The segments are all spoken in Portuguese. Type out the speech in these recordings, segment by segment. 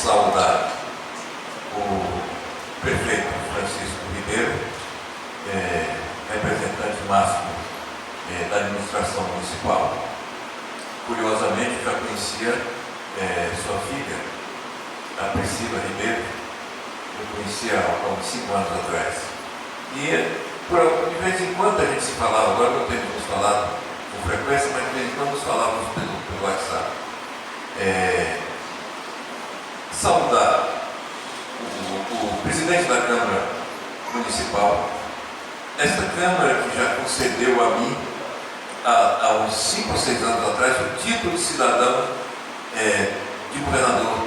saudar o prefeito Francisco Ribeiro, representante máximo da administração municipal. Curiosamente, já conhecia sua filha, a Priscila Ribeiro, eu conhecia há uns 5 anos atrás. E de vez em quando a gente se falava, agora não temos nos falado com frequência, mas de vez em quando nos falávamos pelo WhatsApp. Saudar o presidente da Câmara Municipal, esta Câmara que já concedeu a mim, há uns 5 ou 6 anos atrás, o título de cidadão de governador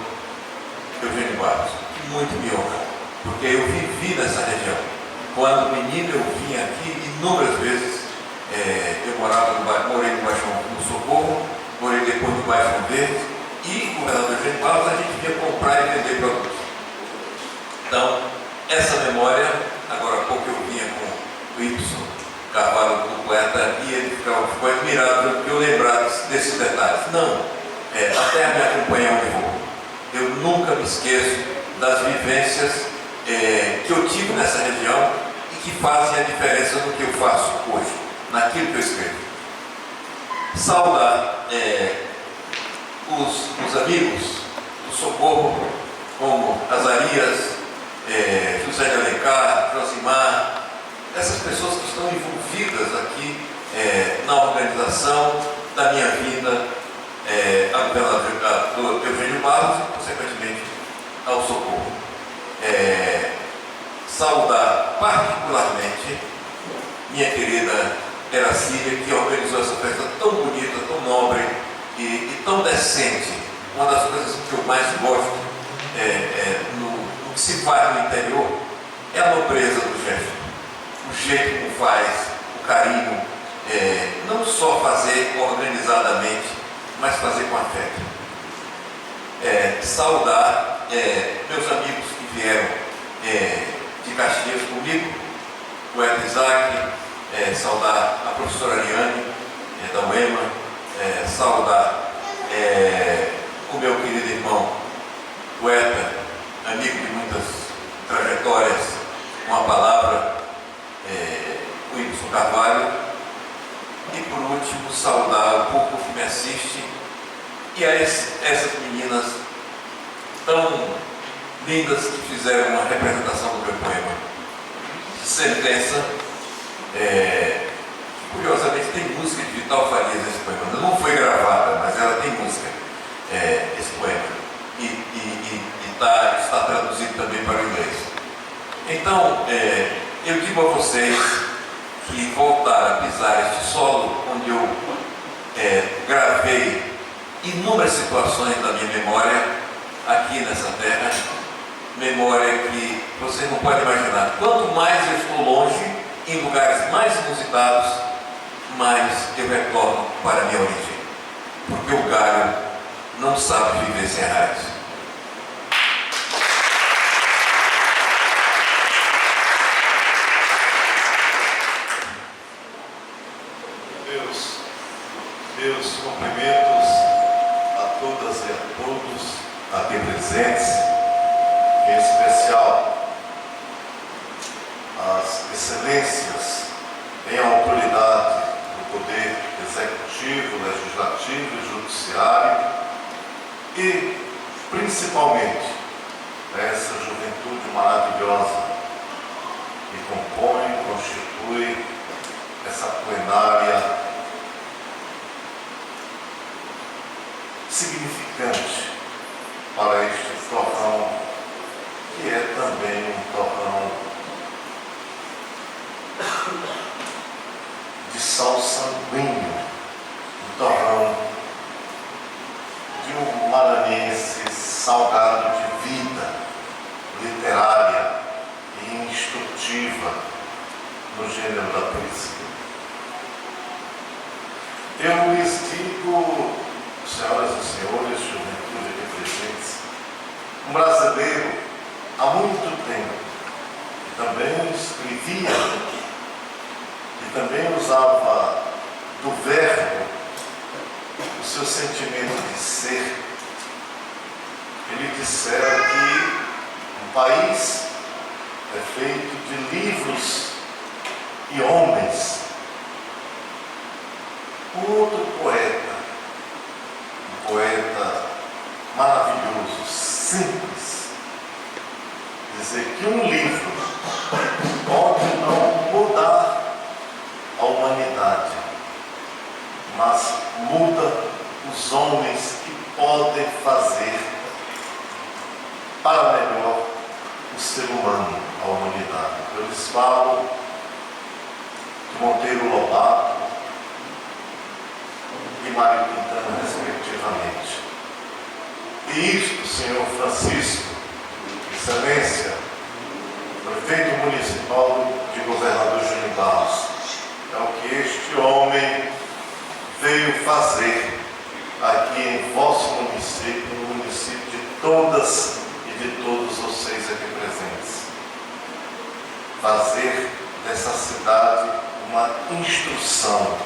Eugênio Barros, que muito me honra, porque eu vivi nessa região. Quando menino eu vinha aqui inúmeras vezes, eu morei no Baixão no Socorro, morei depois no Baixão Verde, e o governador Eugênio Barros a gente ia comprar e vender produtos. Então, essa memória, agora há pouco eu vinha com o Y Carvalho, do poeta, e ele ficou admirado porque eu lembrar desses detalhes. Não, a terra me acompanha onde vou. Eu nunca me esqueço das vivências que eu tive nessa região e que fazem a diferença no que eu faço hoje, naquilo que eu escrevo. Saudar os amigos do Socorro, como Azarias, José de Alencar, Josimar, essas pessoas que estão envolvidas aqui na organização da minha vida, a governador Eugênio Barros e, consequentemente, ao Socorro. Saudar particularmente minha querida Eracília, que organizou essa festa tão bonita, tão nobre e tão decente. Uma das coisas que eu mais gosto no que se faz no interior é a nobreza do gesto, o jeito como faz, o carinho, não só fazer organizadamente, mas fazer com afeto. Saudar meus amigos que vieram de Caxias comigo, o poeta Isaac, saudar a professora Ariane, da UEMA, saudar o meu querido irmão, poeta, amigo de muitas trajetórias, uma palavra, o Y Carvalho, e por último saudar o público que me assiste e a essas meninas tão lindas que fizeram uma representação do meu poema. Sentença, curiosamente tem música de Vital Farias esse poema, não foi gravada, mas ela tem música, esse poema, e está traduzido também para o inglês. Então, eu digo a vocês que voltar a pisar este solo onde eu gravei inúmeras situações da minha memória aqui nessa terra, memória que vocês não podem imaginar. Quanto mais eu estou longe, em lugares mais inusitados, mais eu retorno para a minha origem, porque o galho não sabe viver sem raiz. Meus cumprimentos a todas e a todos aqui presentes, em especial as excelências em autoridade do Poder Executivo, Legislativo e Judiciário e, principalmente, essa juventude maravilhosa que compõe, constitui essa plenária significante para este torrão, que é também um torrão de sal sanguíneo, um torrão de um maranhense salgado de vida literária e instrutiva no gênero da poesia. Eu lhes digo, senhoras e senhores, juventude aqui presentes, um brasileiro há muito tempo que também escrevia e também usava do verbo o seu sentimento de ser, ele dissera que um país é feito de livros e homens. Um outro poeta, um poeta maravilhoso, simples, dizer que um livro pode não mudar a humanidade, mas muda os homens que podem fazer para melhor o ser humano, a humanidade. Eles falam de Monteiro Lobato e Mário Quintana, respectivamente. E isto, senhor Francisco, Excelência, prefeito municipal de Governador Jânio Barros, é o que este homem veio fazer aqui em vosso município, no município de todas e de todos vocês aqui presentes. Fazer dessa cidade uma instrução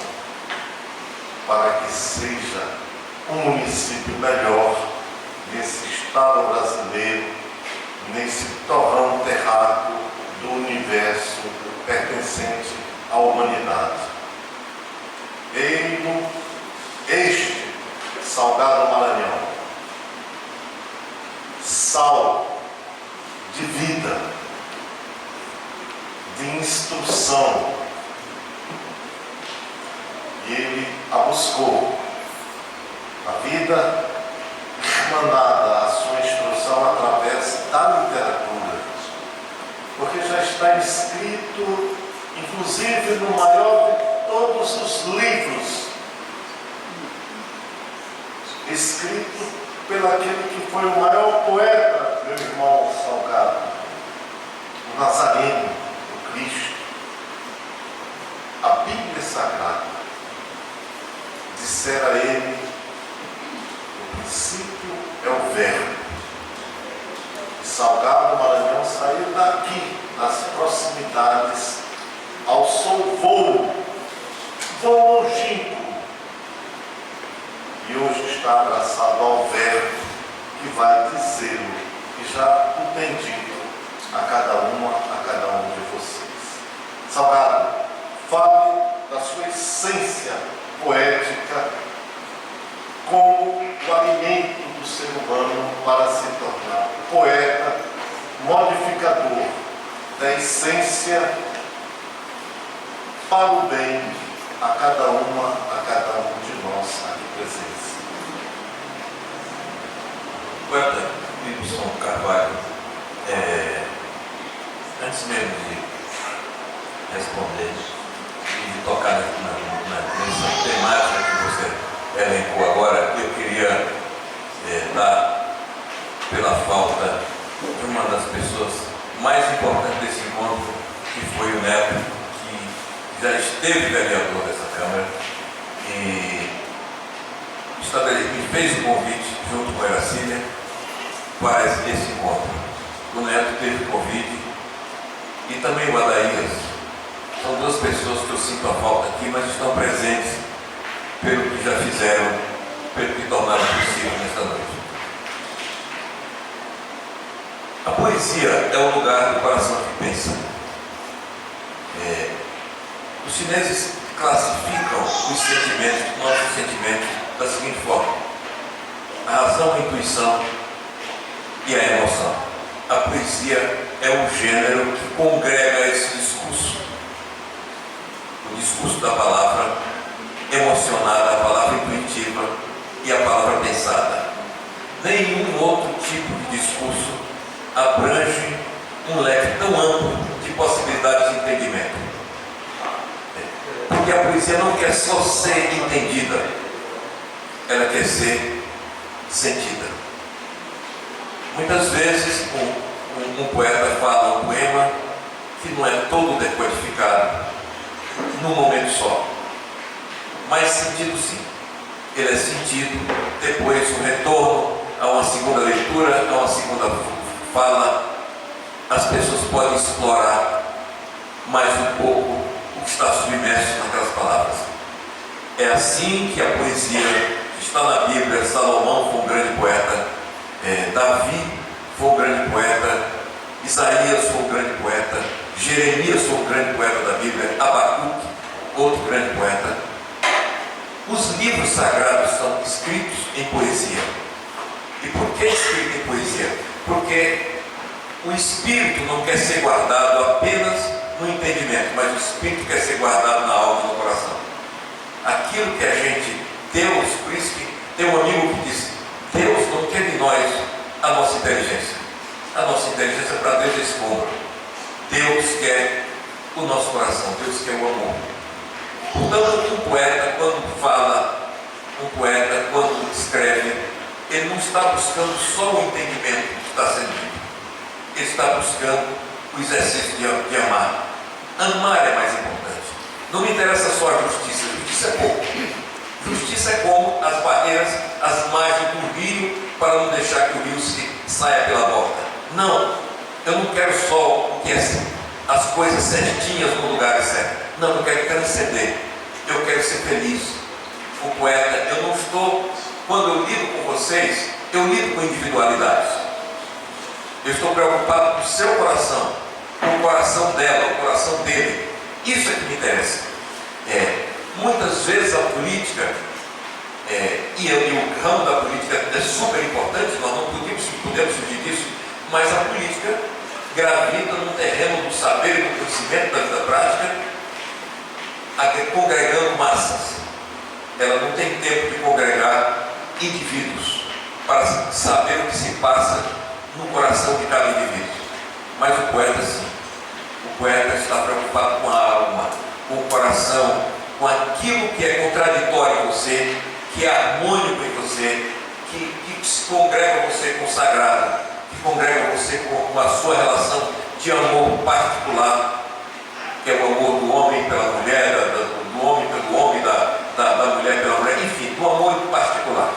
para que seja um município melhor nesse estado brasileiro, nesse torrão terráqueo do universo pertencente à humanidade. Eis-no, este Salgado Maranhão, sal de vida, de instrução, e ele a buscou. A vida mandada a sua instrução através da literatura, porque já está escrito, inclusive no maior de todos os livros, escrito pelo aquele que foi o maior poeta, meu irmão Salgado, o Nazareno, o Cristo. A Bíblia Sagrada dissera ele: o princípio é o verbo. Salgado Maranhão saiu daqui, das proximidades, ao seu voo longínquo, e hoje está abraçado ao verbo que vai dizê-lo, que já o tem dito a cada um de vocês. Salgado, fale da sua essência poética como o alimento do ser humano para se tornar poeta, modificador da essência para o bem a cada um de nós aqui presentes. Poeta Wilson Carvalho, antes mesmo de responder e de tocar nessa temática que você elencou agora, eu queria dar, pela falta de uma das pessoas mais importantes desse encontro, que foi o Neto, que já esteve vereador dessa Câmara e me fez o convite, junto com a Eracília, para esse encontro. O Neto teve o convite e também o Adaías. São duas pessoas que eu sinto a falta aqui, mas estão presentes pelo que já fizeram, pelo que tornaram possível nesta noite. A poesia é o lugar do coração que pensa. Os chineses classificam os sentimentos, nossos sentimentos, da seguinte forma: a razão, a intuição e a emoção. A poesia é um gênero que congrega esse discurso. O discurso da palavra emocionada, a palavra intuitiva e a palavra pensada. Nenhum outro tipo de discurso abrange um leque tão amplo de possibilidades de entendimento. Porque a poesia não quer só ser entendida, ela quer ser sentida. Muitas vezes um poeta fala um poema que não é todo decodificado num momento só, mas sentido sim. Ele é sentido depois um retorno a uma segunda leitura, a uma segunda fala. As pessoas podem explorar mais um pouco o que está submerso naquelas palavras. É assim que a poesia está na Bíblia. Salomão foi um grande poeta. Davi foi um grande poeta, Isaías foi um grande poeta, Jeremias foi um grande poeta da Bíblia, Abacuque, outro grande poeta. Os livros sagrados são escritos em poesia. E por que escrito em poesia? Porque o Espírito não quer ser guardado apenas no entendimento, mas o Espírito quer ser guardado na alma e no coração. Aquilo que a gente, Deus, por isso que tem um amigo que diz, Deus não quer de nós a nossa inteligência. A nossa inteligência para Deus é escombro. Deus quer o nosso coração, Deus quer o amor. Portanto, um poeta, quando fala, um poeta, quando escreve, ele não está buscando só o entendimento que está sendo dito. Ele está buscando o exercício de amar. Amar é mais importante. Não me interessa só a justiça. Justiça é pouco. Justiça é como as barreiras, as margens do rio, para não deixar que o rio saia pela borda. Não, eu não quero só o que é as coisas certinhas no lugar certo. Não, eu quero transcender. Eu quero ser feliz. O poeta, eu não estou, quando eu lido com vocês, eu lido com individualidades. Eu estou preocupado com o seu coração, com o coração dela, o coração dele. Isso é que me interessa. Muitas vezes a política, e o ramo da política é super importante, nós não podemos fugir disso, mas a política gravita no terreno do saber e do conhecimento da vida prática, congregando massas. Ela não tem tempo de congregar indivíduos para saber o que se passa no coração de cada indivíduo. Mas o poeta sim. O poeta está preocupado com a alma, com o coração, com aquilo que é contraditório em você, que é harmônico em você, que se congrega você com o sagrado, que congrega você com a sua relação de amor particular, que é o amor do homem pela mulher, do homem pelo homem, da mulher pela mulher, enfim, do amor particular.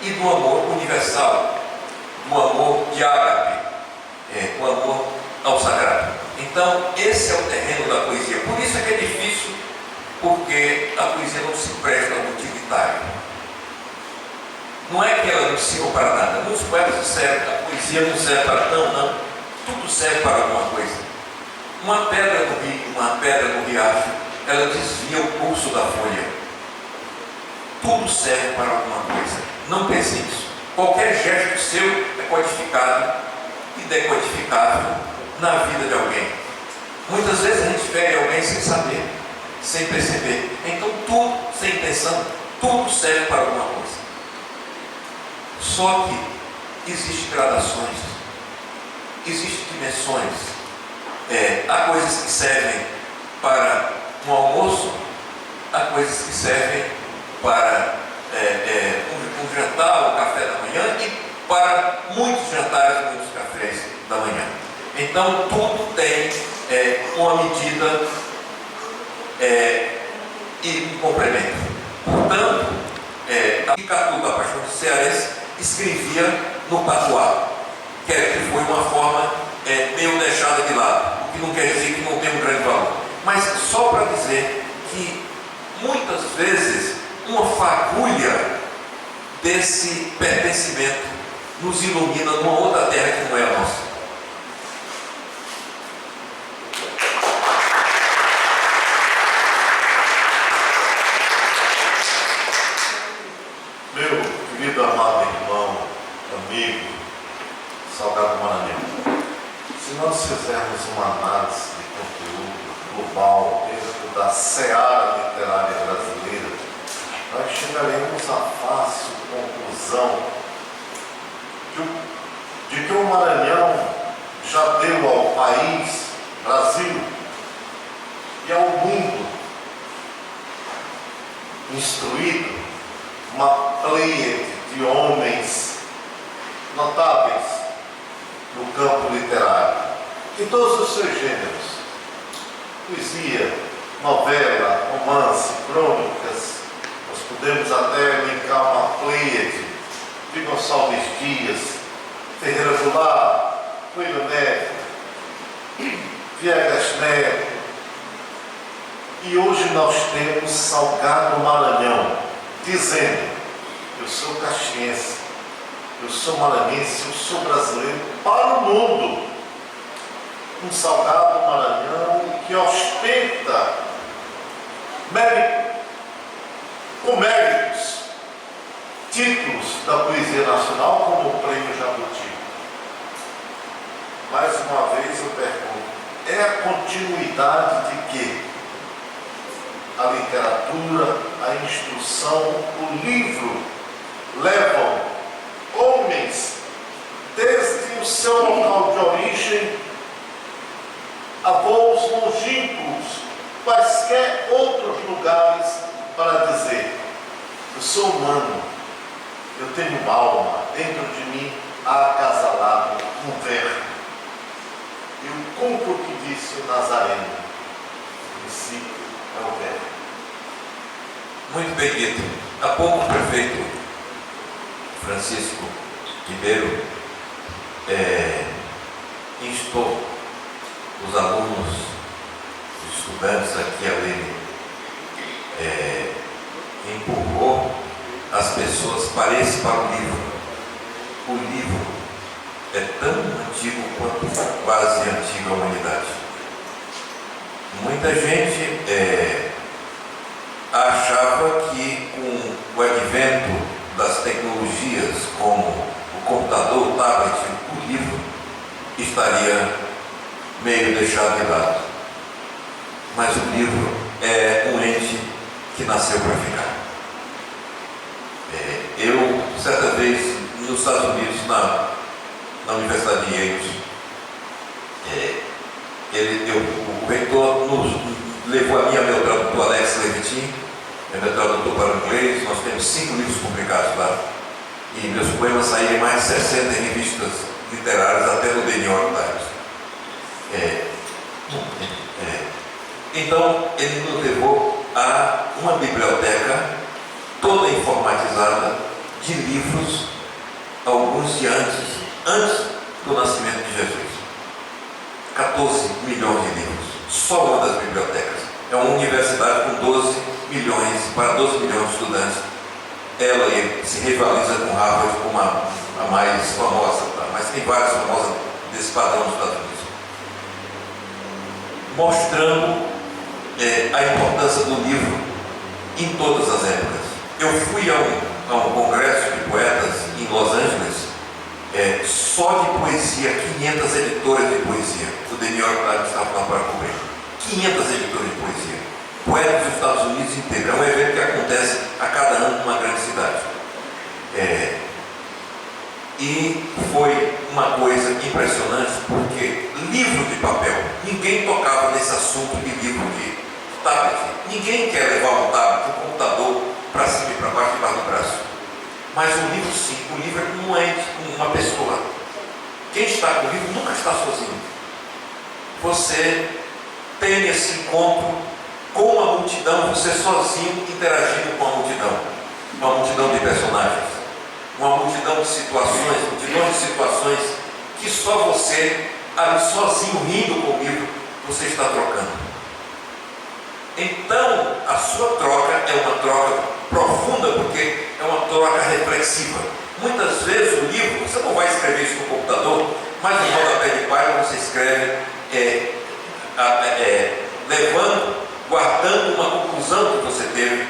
E do amor universal, do amor de ágape, do amor ao sagrado. Então, esse é o terreno da poesia. Por isso é que é difícil, porque a poesia não se presta ao utilitário. Não é que ela não sirva para nada. Muitos poetas servem, a poesia não serve para não. Tudo serve para alguma coisa. Uma pedra no rio, uma pedra no riacho, ela desvia o curso da folha. Tudo serve para alguma coisa. Não pense nisso. Qualquer gesto seu é codificado e decodificável na vida de alguém. Muitas vezes a gente fere alguém sem saber, sem perceber. Então tudo, sem intenção, tudo serve para alguma coisa. Só que existem gradações, existem dimensões. Há coisas que servem para um almoço, há coisas que servem para um jantar, um café da manhã, e para muitos jantares, muitos cafés da manhã. Então tudo tem uma medida e um complemento. Portanto, Icatu da Paixão de Cearense escrevia no patuá, que foi uma forma meio deixada de lado, o que não quer dizer que não tem um grande valor, mas só para dizer que muitas vezes uma fagulha desse pertencimento nos ilumina numa outra terra que não é a nossa. Meu querido amado irmão, amigo, Salgado Maranhão, se nós fizermos uma análise de conteúdo global dentro da seara literária brasileira, nós chegaremos à fácil conclusão de que o Maranhão já deu ao país, Brasil, e ao mundo instruído uma pleiade de homens notáveis no campo literário, em todos os seus gêneros: poesia, novela, romance, crônicas. Nós podemos até linkar uma pleiade de Gonçalves Dias, Ferreira Goulart, Coelho Neto, Viegas Neto. E hoje nós temos Salgado Maranhão dizendo: eu sou caxiense, Eu sou maranhense, eu sou brasileiro para o mundo. Um salgado Maranhão que ostenta com méritos, títulos da poesia nacional, como o Prêmio Jabuti. Mais uma vez eu pergunto, é a continuidade de quê? A literatura, a instrução, o livro levam homens desde o seu local de origem a voos longínquos, quaisquer outros lugares, para dizer: eu sou humano, eu tenho uma alma, dentro de mim há acasalado um verbo. Eu cumpro o que disse o Nazareno: o princípio é o verbo. Muito bem dito. Há pouco o prefeito Francisco Ribeiro instou os alunos, os estudantes aqui a lerem, empurrou as pessoas para o livro. O livro é tão antigo quanto quase antiga a humanidade. Muita gente achava que com o advento das tecnologias como o computador, o tablet, o livro estaria meio deixado de lado. Mas o livro é um ente que nasceu para ficar. Eu, certa vez, nos Estados Unidos, na Universidade de Yale, o reitor nos levou a mim, meu tradutor Alex Levitin, meu tradutor para o inglês. Nós temos 5 livros publicados lá, e meus poemas saíram em mais de 60 revistas literárias, até no The New York Times. Então, ele nos levou a uma biblioteca toda informatizada de livros, alguns de antes do nascimento de Jesus. 14 milhões de livros, só uma das bibliotecas. É uma universidade com 12 milhões, para 12 milhões de estudantes. Ela se rivaliza com Harvard como a mais famosa, tá? Mas tem várias famosas desse padrão nos Estados Unidos. Mostrando a importância do livro em todas as épocas. Eu fui a um congresso de poetas em Los Angeles, só de poesia, 500 editoras de poesia. O The New York Times estava lá para cobrir. 500 editoras de poesia. Poetas dos Estados Unidos inteiro. É um evento que acontece a cada ano numa grande cidade. E foi uma coisa impressionante, porque livro de papel, ninguém tocava nesse assunto de livro de tablet. Ninguém quer levar um tablet, um computador, para cima e para baixo, debaixo do braço. Mas o livro sim, o livro não é uma pessoa. Quem está com o livro nunca está sozinho. Você tem esse encontro com a multidão, você sozinho interagindo com a multidão. Uma multidão de personagens, uma multidão de situações que só você, ali sozinho, rindo com o livro, você está trocando. Então, a sua troca é uma troca profunda, porque é uma troca reflexiva. Muitas vezes o livro, você não vai escrever isso no computador, mas no rodapé de página você escreve guardando uma conclusão que você teve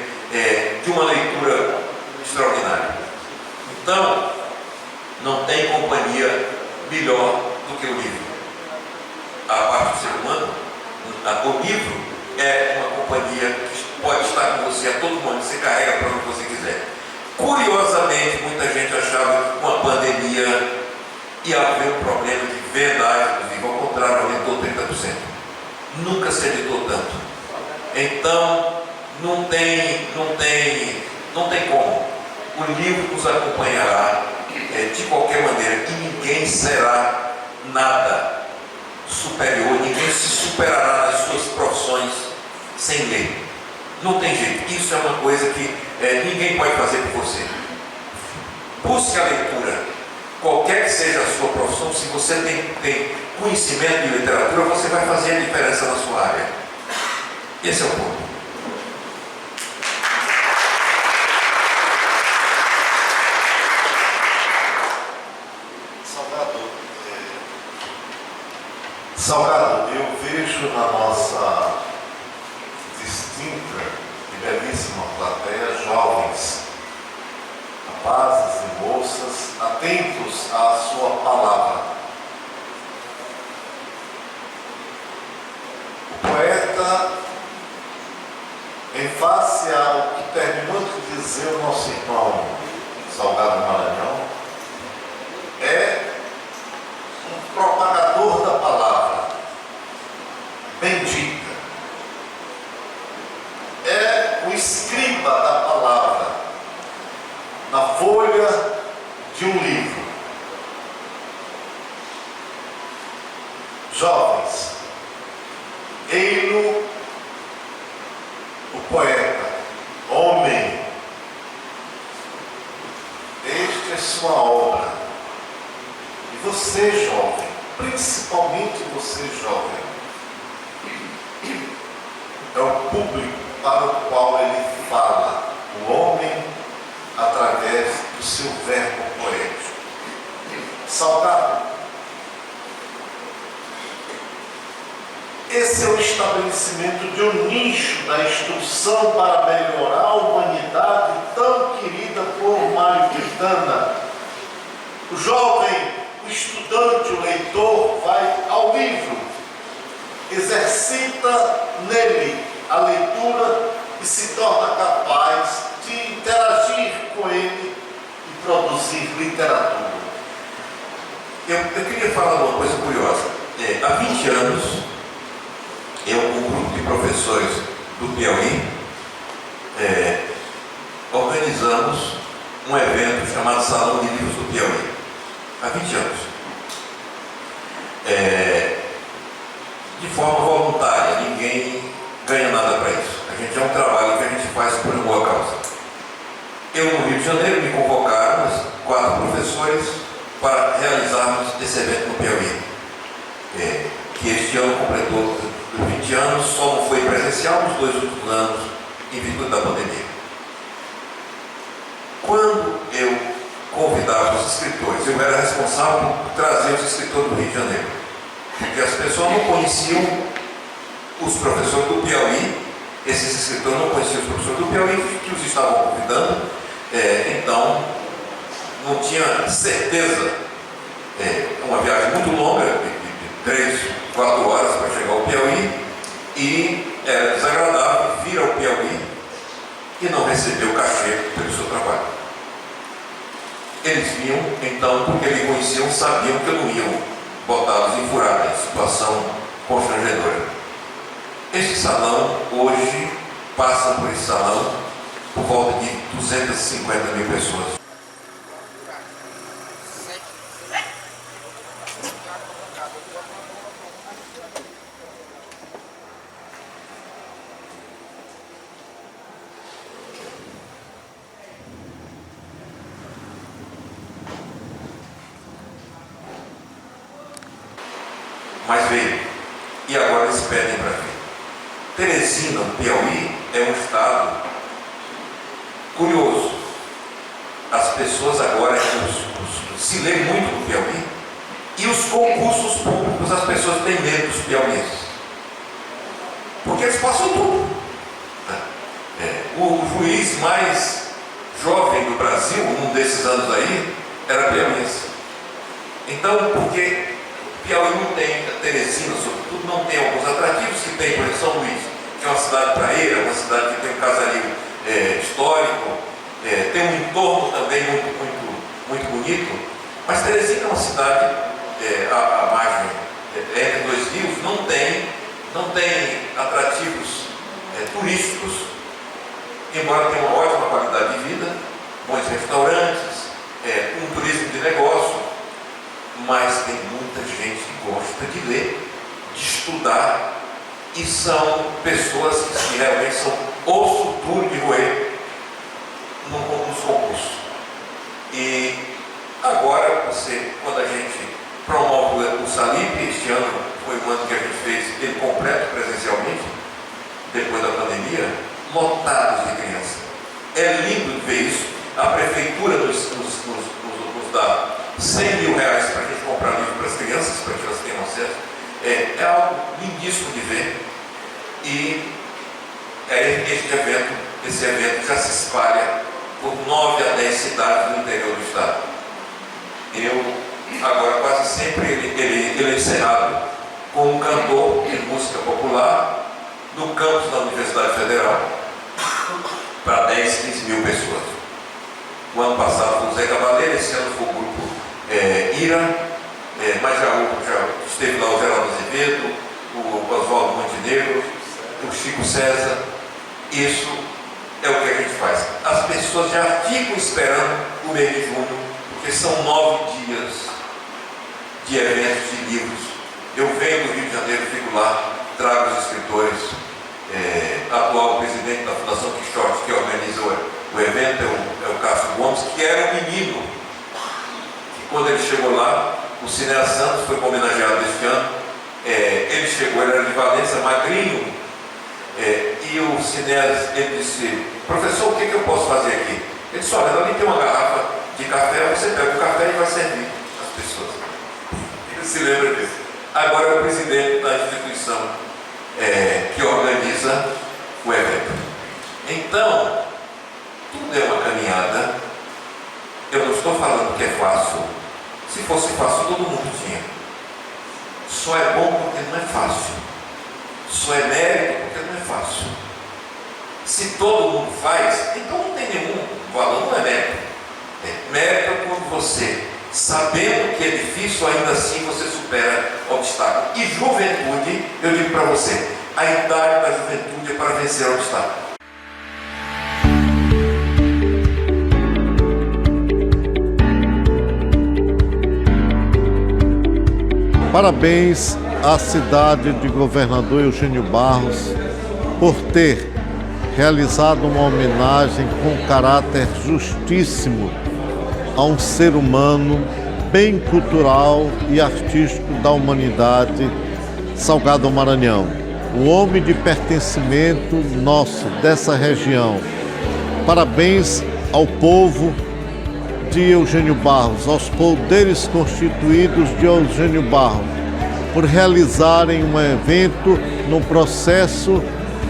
de uma leitura extraordinária. Então, não tem companhia melhor do que o livro. A parte do ser humano, o livro é uma companhia que pode estar com você a todo momento, você carrega para onde você quiser. Curiosamente, muita gente achava que com a pandemia ia haver um problema de vendagem, inclusive, ao contrário, aumentou 30%. Nunca se editou tanto. Então, não tem como. O livro nos acompanhará de qualquer maneira, e ninguém será nada superior, ninguém se superará nas suas profissões sem ler. Não tem jeito. Isso é uma coisa que ninguém pode fazer por você. Busque a leitura. Qualquer que seja a sua profissão, se você tem conhecimento de literatura, você vai fazer a diferença na sua área. Esse é o ponto. belíssima plateia, jovens, rapazes e moças, atentos à sua palavra. O poeta, em face ao que terminou de dizer o nosso irmão Salgado Maranhão, é um propagador da palavra bendita. É o escriba da palavra na folha de um livro. Jovens, ei-lo o poeta, homem, esta é sua obra. E você, jovem, principalmente você, jovem, é o público para o qual ele fala, o homem, através do seu verbo poético. Salgado, esse é o estabelecimento de um nicho da instrução para melhorar a humanidade tão querida por Mário Quintana. O jovem, o estudante, o leitor vai ao livro, exercita nele a leitura e se torna capaz de interagir com ele e produzir literatura. Eu queria falar uma coisa curiosa. Há 20 anos, um grupo de professores do Piauí, organizamos um evento chamado Salão de Livros do Piauí. Há 20 anos. De forma voluntária, ninguém ganha nada para isso. A gente é um trabalho que a gente faz por uma boa causa. Eu, no Rio de Janeiro, me convocaram, 4 professores, para realizarmos esse evento no Piauí, que este ano completou 20 anos, só não foi presencial nos 2 últimos anos, em virtude da pandemia. Quando eu convidava os escritores, eu era responsável por trazer os escritores do Rio de Janeiro, porque as pessoas não conheciam os professores do Piauí, esses escritores não conheciam os professores do Piauí, que os estavam convidando, então não tinha certeza. Uma viagem muito longa, de 3, 4 horas para chegar ao Piauí, e era desagradável vir ao Piauí e não receber o cachê pelo seu trabalho. Eles vinham, então, porque me conheciam, sabiam que eu não ia botá-los em furada, em situação constrangedora. Este salão, hoje, passa por esse salão por volta de 250 mil pessoas. Mas veio, e agora eles pedem para vir. Teresina, no Piauí, é um estado curioso. As pessoas agora se lê muito no Piauí, e os concursos públicos, as pessoas têm medo dos piauienses, porque eles passam tudo. O juiz mais jovem do Brasil, num desses anos aí, era piauiense. Então, porque Piauí não tem, Teresina, sobretudo, não tem alguns atrativos que tem, por exemplo, São Luís, que é uma cidade praieira, uma cidade que tem um casario histórico, tem um entorno também muito bonito, mas Teresina é uma cidade, à margem entre 2 rios, não tem atrativos turísticos, embora tenha uma ótima qualidade de vida, bons restaurantes, um turismo de negócio, mas tem muita gente que gosta de ler, de estudar, e são pessoas que realmente são osso duro de roer nos concursos. E agora, quando a gente promove o Salip, este ano foi o ano que a gente fez ele completo presencialmente, depois da pandemia, lotados de crianças. É lindo ver isso. A prefeitura nos dá 100 mil reais para a gente comprar livro para as crianças, para que elas tenham acesso. É algo lindíssimo de ver. E este evento esse evento já se espalha por 9 a 10 cidades do interior do estado. Agora quase sempre ele é encerrado com um cantor de música popular no campus da Universidade Federal para 10, 15 mil pessoas. O ano passado foi o Zé Cavaleiro, esse ano foi o grupo Ira, mas já esteve lá o Geraldo Azevedo, o Oswaldo Montenegro, o Chico César. Isso é o que a gente faz. As pessoas já ficam esperando o mês de junho, porque são 9 dias de eventos de livros. Eu venho do Rio de Janeiro, fico lá, trago os escritores. Atual presidente da Fundação Quixote, que organiza o evento, é o Cássio Gomes, que era um menino, que quando ele chegou lá, o Cineas Santos foi homenageado este ano. Ele chegou, ele era de Valença, magrinho, e o Cineas, ele disse: professor, o que eu posso fazer aqui? Ele disse: olha, ali tem uma garrafa de café, você pega o café e vai servir as pessoas. Ele se lembra disso. Agora é o presidente da instituição que organiza o evento. Então, tudo é uma caminhada. Eu não estou falando que é fácil. Se fosse fácil, todo mundo tinha. Só é bom porque não é fácil. Só é mérito porque não é fácil. Se todo mundo faz, então não tem nenhum valor, não é mérito. Mérito é quando você, sabendo que é difícil, ainda assim você supera obstáculos. E juventude, eu digo para você, a idade da juventude é para vencer obstáculos. Parabéns à cidade de Governador Eugênio Barros por ter realizado uma homenagem com caráter justíssimo a um ser humano bem cultural e artístico da humanidade, Salgado Maranhão, o homem de pertencimento nosso, dessa região. Parabéns ao povo de Eugênio Barros, aos poderes constituídos de Eugênio Barros, por realizarem um evento num processo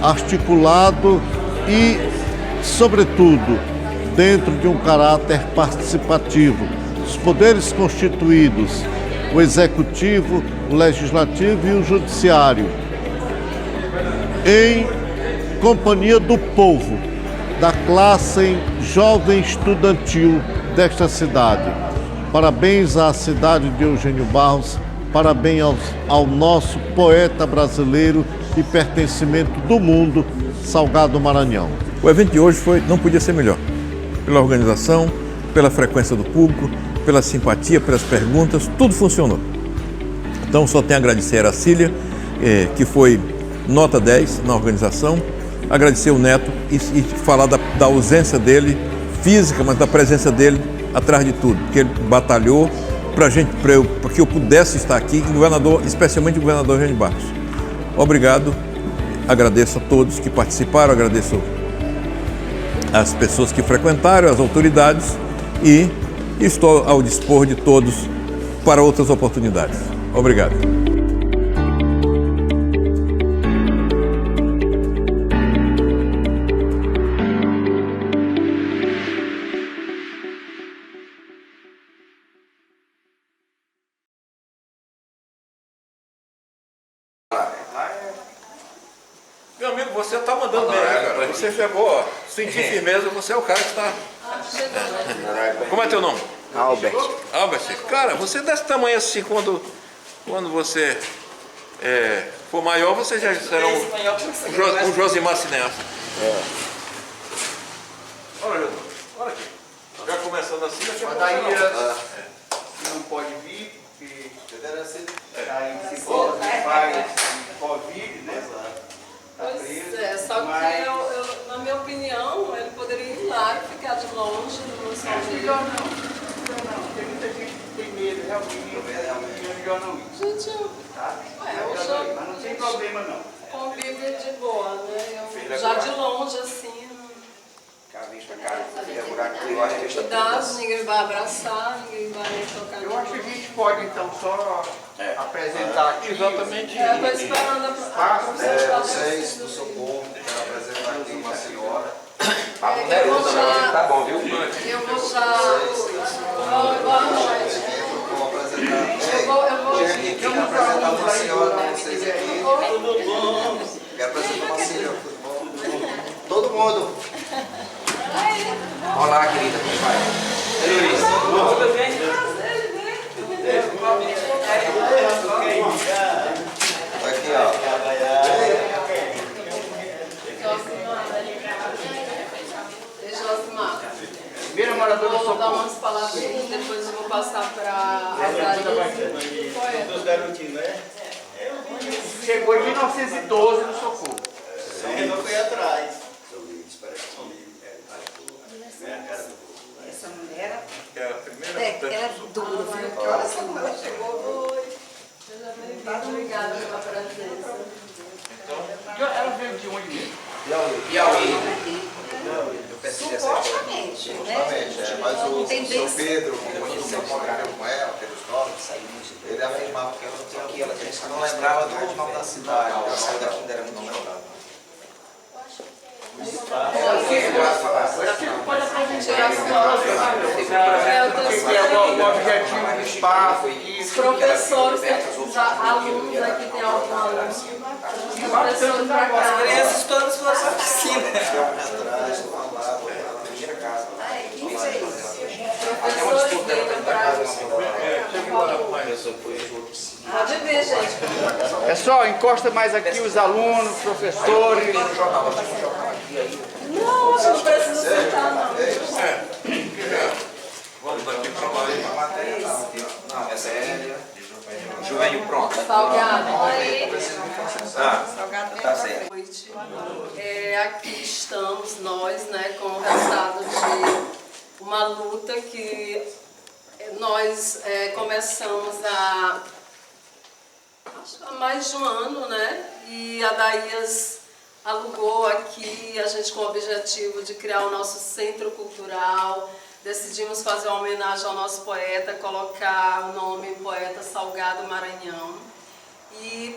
articulado e, sobretudo, dentro de um caráter participativo. Os poderes constituídos, o executivo, o legislativo e o judiciário, em companhia do povo, da classe jovem estudantil desta cidade. Parabéns à cidade de Eugênio Barros, parabéns ao nosso poeta brasileiro e pertencimento do mundo, Salgado Maranhão. O evento de hoje não podia ser melhor. Pela organização, pela frequência do público, pela simpatia, pelas perguntas, tudo funcionou. Então só tenho a agradecer a Cília, que foi nota 10 na organização, agradecer o Neto e falar da ausência dele, física, mas da presença dele atrás de tudo, porque ele batalhou para que eu pudesse estar aqui, especialmente o governador Eugênio Barros. Obrigado, agradeço a todos que participaram, agradeço as pessoas que frequentaram, as autoridades, e estou ao dispor de todos para outras oportunidades. Obrigado. Meu amigo, você está mandando bem, cara. Você chegou, ó, sentir firmeza, você é o cara que está... Como é teu nome? Albert. Albert. Cara, você é desse tamanho assim, quando você for maior, você já será um Josimar cineasta. Olha, olha aqui. Já começando assim, já Mas daí não pode vir, porque aí se faz Covid, né? Pois é, só que na minha opinião, ele poderia ir lá e ficar de longe, no São Melhor não, tem muita gente que tem medo, realmente, é melhor não ir. Gente, Tá? eu já Mas não tem problema não. convivo de boa, né? Eu já de longe, assim, cuidado, ninguém vai abraçar, ninguém vai tocar. Eu acho que a gente pode então só apresentar aqui. Exatamente. Estou esperando a professora. Vocês do socorro, quero apresentar aqui uma senhora, Tá bom, viu? Eu vou já... Boa noite. Eu vou apresentar uma senhora para vocês aqui. Tudo bom? Quero apresentar uma senhora, tudo bom? Todo mundo. Olá, querida, como vai? Luiz, tudo bem? Aqui, ó. Josimar. Primeiro morador do Vou dar Socorro. umas palavrinhas, depois eu vou passar para a Dos garotinhos, né? Chegou em 1912 no Socorro. Não foi atrás. Essa mulher, É a primeira ela é dura, viu? Que hora como ela chegou? Oi. Seja bem-vindo. Obrigada pela presença. Ela veio de onde mesmo? Piauí. Eu pensei essa Supostamente, né? mas Não o tem seu desse. Pedro, que conviveu com ela, pelos nomes, ele afirmava que ela não tinha aqui, ela disse que não lembrava do nome da cidade, ela saiu daqui ainda era muito lembrada. Pode apresentar Tirar foto. o que é o objetivo do espaço. Os professores, os alunos aqui, tem algum aluno? Os professores para cá. Crianças todas foram para a piscina. Atrás, do lado, a primeira casa. Professores venham para Pode ver, gente. Pessoal, encosta mais aqui os alunos, professores. Não, acho que não precisa sentar, não. Vamos daqui para lá. Não, essa é Juvenil, pronto. Salgado. Tá certo. Boa noite. Aqui estamos nós, né, com o resultado de uma luta que nós começamos acho que há mais de um ano, né? E a Daías alugou aqui, a gente com o objetivo de criar o nosso centro cultural. Decidimos fazer uma homenagem ao nosso poeta, colocar o nome Poeta Salgado Maranhão. E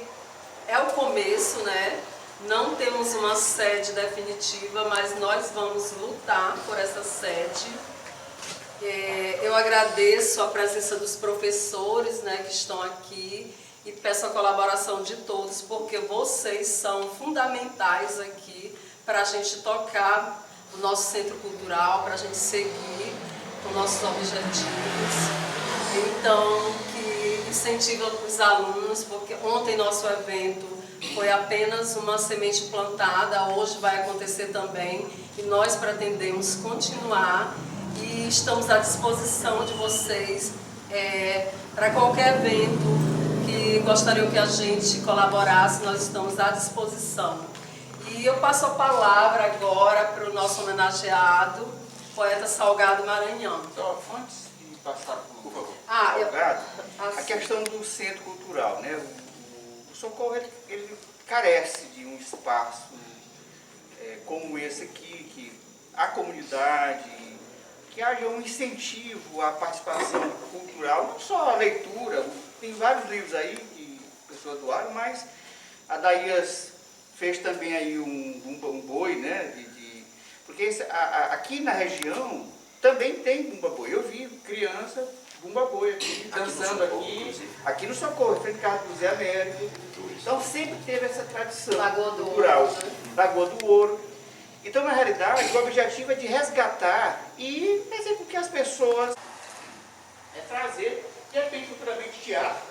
é o começo, né? Não temos uma sede definitiva, mas nós vamos lutar por essa sede. Eu agradeço a presença dos professores, né, que estão aqui e peço a colaboração de todos, porque vocês são fundamentais aqui para a gente tocar o nosso centro cultural, para a gente seguir com nossos objetivos. Então, que incentiva os alunos, porque ontem nosso evento foi apenas uma semente plantada, hoje vai acontecer também, e nós pretendemos continuar e estamos à disposição de vocês para qualquer evento que gostariam que a gente colaborasse, nós estamos à disposição. E eu passo a palavra agora para o nosso homenageado, poeta Salgado Maranhão. Então, antes de passar por favor, Salgado, a questão do centro cultural, né? O Socorro ele carece de um espaço como esse aqui, que a comunidade, que haja um incentivo à participação cultural, não só a leitura, tem vários livros aí que pessoas doaram, mas a Daías fez também aí um boi, né? Porque aqui na região também tem bumba-boi. Eu vi criança bumba-boi aqui, dançando aqui no Socorro, frente à casa do Zé Américo. Então sempre teve essa tradição cultural. Lagoa do Ouro. Então, na realidade, o objetivo é de resgatar e fazer com que as pessoas trazer, de repente, futuramente, teatro,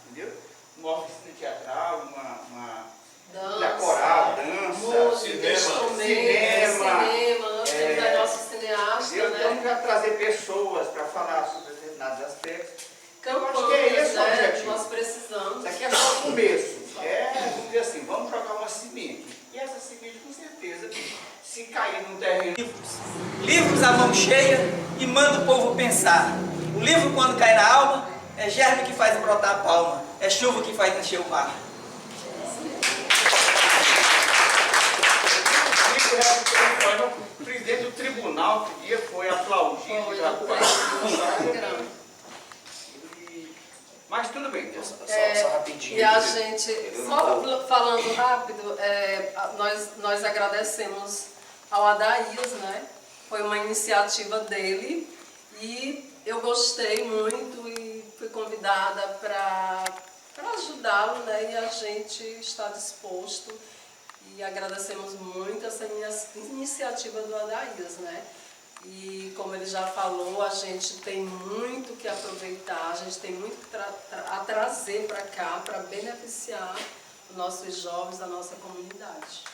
entendeu? Uma oficina teatral, uma coral, dança, música, cinema. Nós temos a nossa cineasta, né? né? Vamos trazer pessoas para falar sobre determinados aspectos. Campanhas, acho que é esse o objetivo. Nós precisamos. Isso aqui é só o começo. Vamos dizer assim, vamos jogar uma semente. E essa semente, com certeza, se cair num terreno... Livros à mão cheia e manda o povo pensar. O livro, quando cai na alma, é germe que faz brotar a palma, é chuva que faz encher o mar. O presidente do tribunal que dia foi aplaudido. Mas tudo bem. Só rapidinho. E a gente, só falando rápido, nós agradecemos ao Adaías, né? Foi uma iniciativa dele e eu gostei muito e fui convidada para ajudá-lo, né? E a gente está disposto e agradecemos muito essa iniciativa do Adaías, né? E como ele já falou, a gente tem muito que aproveitar, a gente tem muito a trazer para cá, para beneficiar os nossos jovens, a nossa comunidade.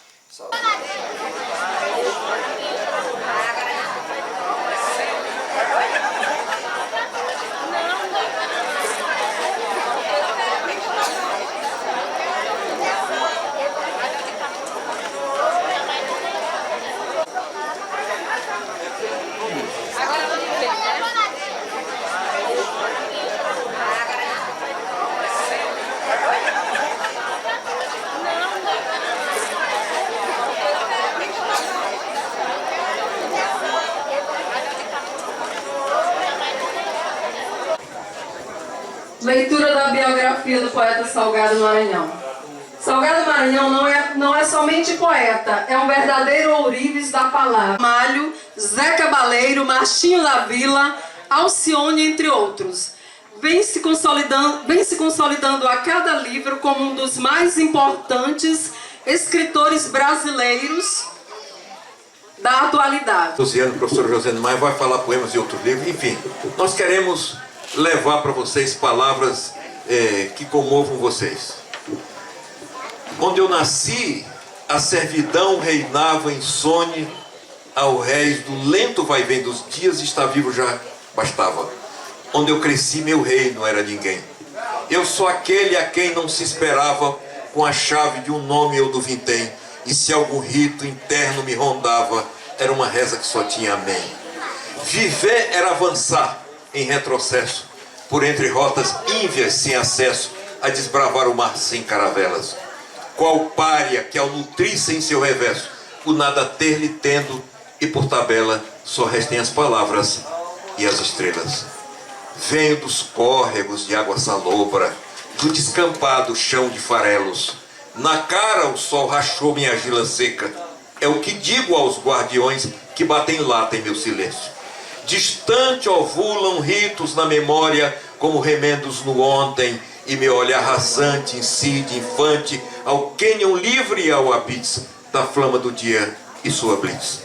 Leitura da biografia do poeta Salgado Maranhão. Salgado Maranhão não é somente poeta, é um verdadeiro ourives da palavra. Malho, Zé Cabaleiro, Marchinho da Vila, Alcione, entre outros. Vem se consolidando a cada livro como um dos mais importantes escritores brasileiros da atualidade. Luciano, o professor José Maia vai falar poemas de outro livro, enfim. Nós queremos levar para vocês palavras que comovam vocês. Onde eu nasci, a servidão reinava insone ao réis do lento vai-vem dos dias, estar vivo já bastava. Onde eu cresci, meu rei não era ninguém. Eu sou aquele a quem não se esperava, com a chave de um nome ou do vintém, e se algum rito interno me rondava, era uma reza que só tinha amém. Viver era avançar em retrocesso, por entre rotas ínvias sem acesso, a desbravar o mar sem caravelas. Qual pária que ao nutrir-se em seu reverso, o nada ter-lhe tendo, e por tabela só restem as palavras e as estrelas. Venho dos córregos de água salobra, do descampado chão de farelos. Na cara o sol rachou minha argila seca, é o que digo aos guardiões que batem lata em meu silêncio. Distante ovulam ritos na memória, como remendos no ontem, e meu olhar rasante incide infante ao cânion livre e ao abis da flama do dia e sua blitz.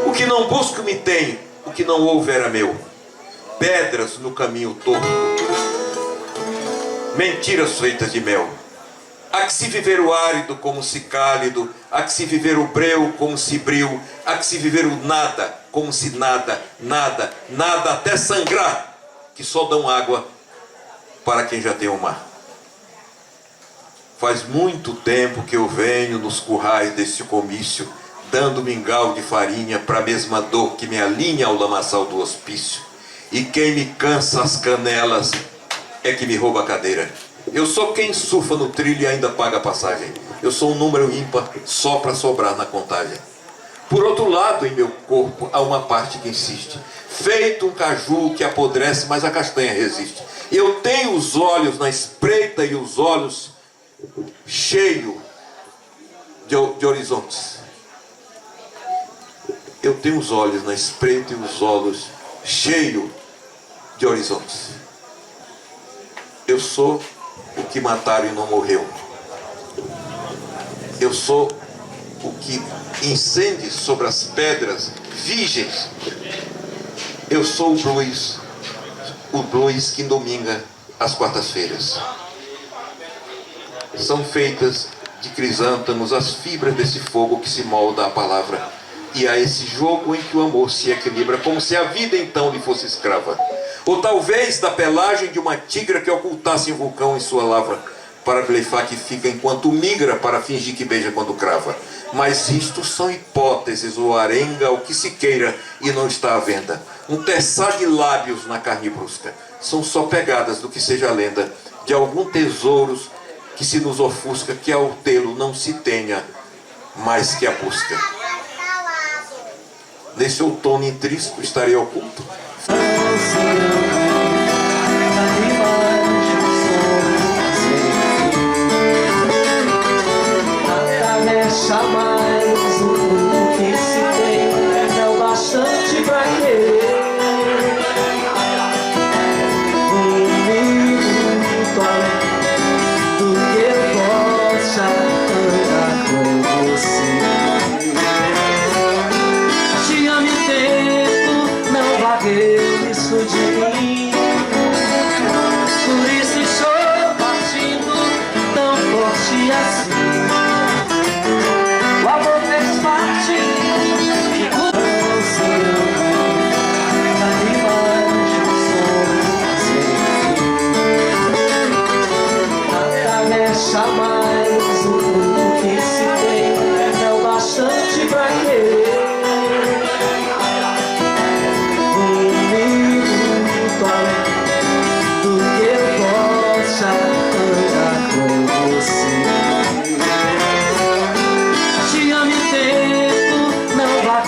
O que não busco me tem, o que não houve era meu. Pedras no caminho torto, mentiras feitas de mel. Há que se viver o árido como se cálido, há que se viver o breu como se bril, há que se viver o nada como se nada, nada, nada, até sangrar, que só dão água para quem já tem o mar. Faz muito tempo que eu venho nos currais desse comício, dando mingau de farinha para a mesma dor que me alinha ao lamaçal do hospício. E quem me cansa as canelas é que me rouba a cadeira. Eu sou quem surfa no trilho e ainda paga a passagem. Eu sou um número ímpar só para sobrar na contagem. Por outro lado, em meu corpo há uma parte que insiste, feito um caju que apodrece, mas a castanha resiste. Eu tenho os olhos na espreita e os olhos cheios de horizontes. Eu tenho os olhos na espreita e os olhos cheios de horizontes. Eu sou o que mataram e não morreu. Eu sou o que incende sobre as pedras virgens. Eu sou o blues que dominga as quartas-feiras. São feitas de crisântamos as fibras desse fogo que se molda a palavra, e a esse jogo em que o amor se equilibra, como se a vida então lhe fosse escrava. Ou talvez da pelagem de uma tigra que ocultasse um vulcão em sua lavra, para blefar que fica enquanto migra, para fingir que beija quando crava. Mas isto são hipóteses, ou arenga, o que se queira, e não está à venda. Um terçar de lábios na carne brusca. São só pegadas do que seja lenda, de algum tesouros que se nos ofusca, que ao tê-lo não se tenha mais que a busca. Nesse outono intrisco estarei oculto. Jamais o que se tem é o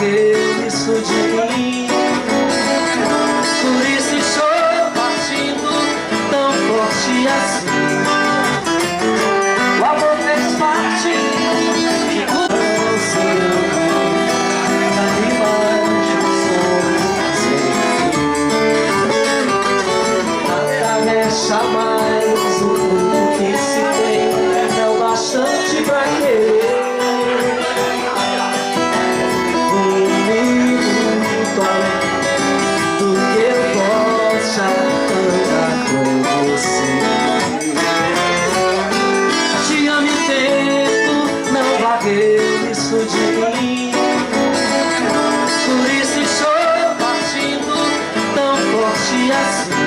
vagueio isso de mim. Por isso estou partindo tão forte assim. O amor fez parte de tudo. Jamais o mundo que se tem é o bastante pra querer. Do que eu possa andar com você. Te amo e tento, não vagueio isso de mim. Por isso estou partindo tão forte assim.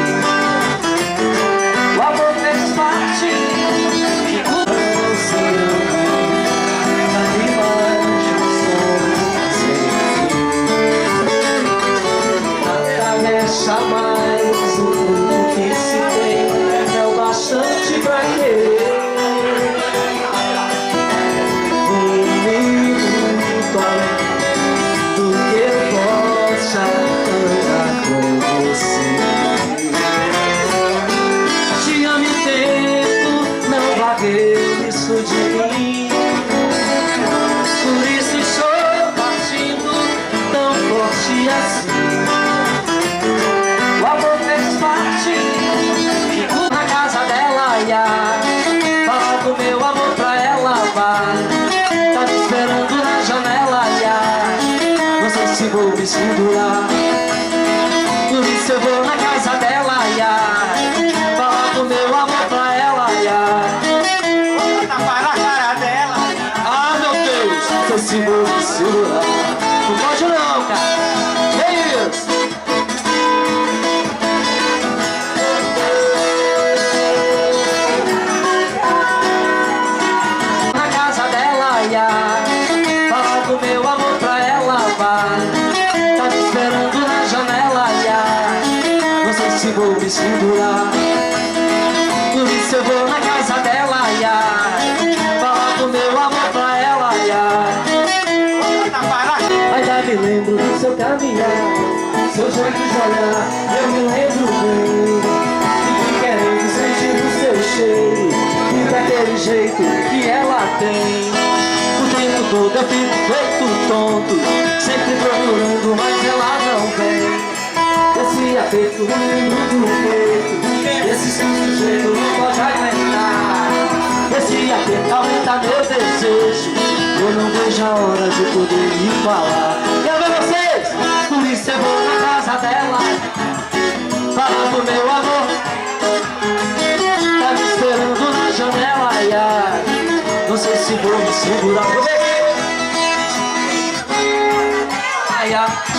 O amor fez parte de tudo. Jamais o mundo que se tem é o bastante pra querer. Muito além do que eu possa andar com você. Te amo e tento, não vagueio isso de mim. Por isso estou partindo tão forte assim. O amor fez parte de tudo na casa dela, ia. Fala do meu amor pra ela, vai. Tá me esperando na janela, ia. Não sei se vou me segurar. Por isso eu vou na casa dela, ia. Fala do meu amor pra ela, ia. Vou tapar na cara dela. Ah, meu Deus, não sei se vou me segurar. Não pode não, cara. É isso. Fala do meu amor pra ela, vai. Tá me esperando na janela, ia. Não sei se vou me segurar. Por isso eu vou na casa dela, ia. Fala do meu amor pra ela, ia. Ainda me lembro do seu caminhar, seu jeito de olhar, eu me lembro bem. Fiquei querendo sentir o seu cheiro, e daquele jeito que ela tem. O tempo todo eu fico feito tonto, sempre procurando, mas ela não vem. Esse aperto no peito, esse seu sujeito não pode aguentar. Esse aperto aumenta meu desejo, eu não vejo a hora de poder lhe falar. Quero ver vocês, por isso eu vou na casa dela. Fala do meu amor, tá me esperando na janela, ia. Não sei se vou me segurar. Ai, ai.